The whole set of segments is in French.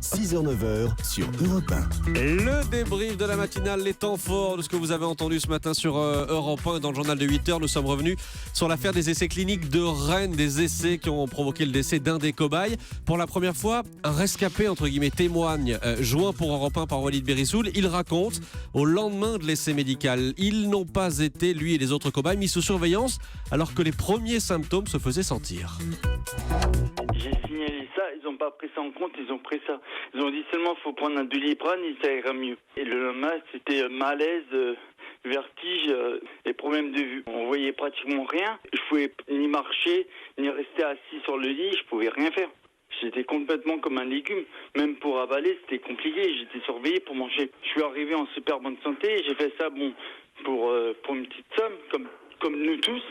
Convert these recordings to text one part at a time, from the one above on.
6h-9h sur Europe 1. Le débrief de la matinale, les temps forts de ce que vous avez entendu ce matin sur Europe 1 et dans le journal de 8h. Nous sommes revenus sur l'affaire des essais cliniques de Rennes, des essais qui ont provoqué le décès d'un des cobayes. Pour la première fois, un rescapé, entre guillemets, témoigne, joint pour Europe 1 par Walid Berissoul. Il raconte, au lendemain de l'essai médical, ils n'ont pas été, lui et les autres cobayes, mis sous surveillance alors que les premiers symptômes se faisaient sentir. J'ai signalé ça, ils n'ont pas pris ça en compte, ils ont pris ça. Ils ont dit seulement faut prendre un Doliprane et ça ira mieux. Et le lendemain, c'était malaise, vertige et problème de vue. On voyait pratiquement rien. Je pouvais ni marcher, ni rester assis sur le lit, je pouvais rien faire. J'étais complètement comme un légume. Même pour avaler, c'était compliqué. J'étais surveillé pour manger. Je suis arrivé en super bonne santé. J'ai fait ça pour une petite somme, comme nous tous.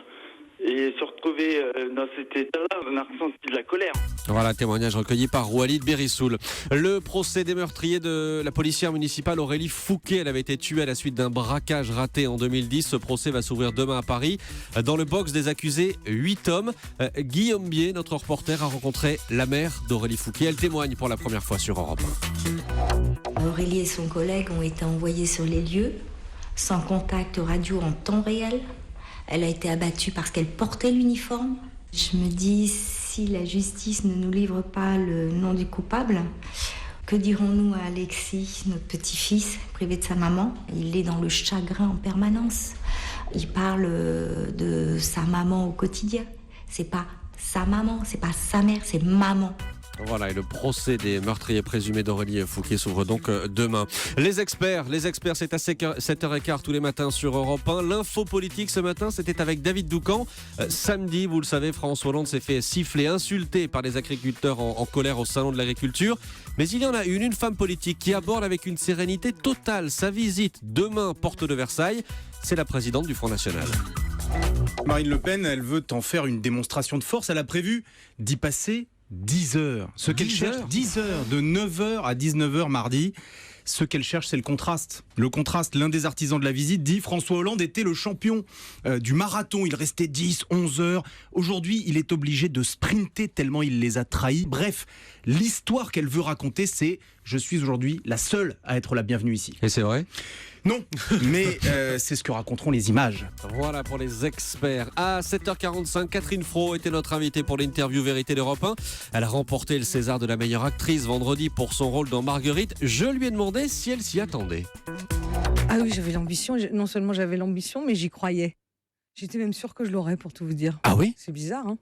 Et se retrouver dans cet état-là, on a ressenti de la colère. Voilà, témoignage recueilli par Walid Berissoul. Le procès des meurtriers de la policière municipale Aurélie Fouquet. Elle avait été tuée à la suite d'un braquage raté en 2010. Ce procès va s'ouvrir demain à Paris. Dans le box des accusés, 8 hommes. Guillaume Bier, notre reporter, a rencontré la mère d'Aurélie Fouquet. Elle témoigne pour la première fois sur Europe 1. Aurélie et son collègue ont été envoyés sur les lieux, sans contact radio en temps réel. Elle a été abattue parce qu'elle portait l'uniforme. Je me dis, si la justice ne nous livre pas le nom du coupable, que dirons-nous à Alexis, notre petit-fils, privé de sa maman ? Il est dans le chagrin en permanence. Il parle de sa maman au quotidien. C'est pas sa maman, c'est pas sa mère, c'est maman. Voilà, et le procès des meurtriers présumés d'Aurélie Fouquet s'ouvre donc demain. Les experts, c'est à 7h15 tous les matins sur Europe 1. L'info politique ce matin, c'était avec David Doucan. Samedi, vous le savez, François Hollande s'est fait siffler, insulté par les agriculteurs en colère au salon de l'agriculture. Mais il y en a une femme politique qui aborde avec une sérénité totale sa visite demain, porte de Versailles. C'est la présidente du Front National. Marine Le Pen, elle veut en faire une démonstration de force. Elle a prévu d'y passer 10 heures. Ce qu'elle cherche, 10 heures, de 9h à 19h mardi. Ce qu'elle cherche, c'est le contraste. Le contraste, l'un des artisans de la visite dit François Hollande était le champion du marathon. Il restait 10, 11 heures. Aujourd'hui, il est obligé de sprinter tellement il les a trahis. Bref, l'histoire qu'elle veut raconter, c'est « Je suis aujourd'hui la seule à être la bienvenue ici ». Et c'est vrai ? Non, mais c'est ce que raconteront les images. Voilà pour les experts. À 7h45, Catherine Fro était notre invitée pour l'interview Vérité d'Europe 1. Elle a remporté le César de la meilleure actrice vendredi pour son rôle dans Marguerite. Je lui ai demandé si elle s'y attendait. Ah oui, j'avais l'ambition. Non seulement j'avais l'ambition, mais j'y croyais. J'étais même sûre que je l'aurais, pour tout vous dire. Ah oui ? C'est bizarre, hein.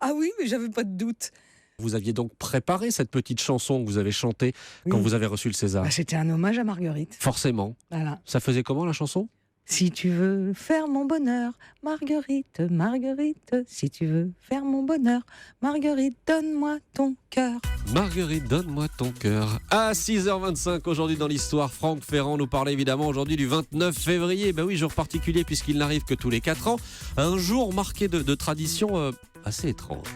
Ah oui, mais j'avais pas de doute. Vous aviez donc préparé cette petite chanson que vous avez chantée quand vous avez reçu le César. C'était un hommage à Marguerite. Forcément. Voilà. Ça faisait comment la chanson ? Si tu veux faire mon bonheur, Marguerite, Marguerite, si tu veux faire mon bonheur, Marguerite, donne-moi ton cœur. Marguerite, donne-moi ton cœur. À 6h25 aujourd'hui dans l'histoire, Franck Ferrand nous parlait évidemment aujourd'hui du 29 février. Ben oui, jour particulier puisqu'il n'arrive que tous les 4 ans. Un jour marqué de traditions assez étranges.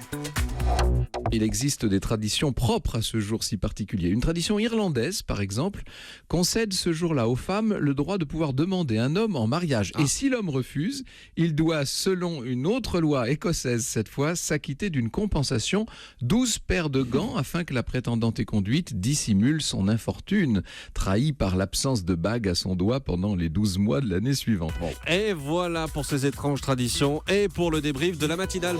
Il existe des traditions propres à ce jour si particulier. Une tradition irlandaise, par exemple, concède ce jour-là aux femmes le droit de pouvoir demander un homme en mariage. Et si l'homme refuse, il doit, selon une autre loi écossaise cette fois, s'acquitter d'une compensation, 12 paires de gants, afin que la prétendante éconduite dissimule son infortune, trahie par l'absence de bague à son doigt pendant les 12 mois de l'année suivante. Et voilà pour ces étranges traditions et pour le débrief de la matinale.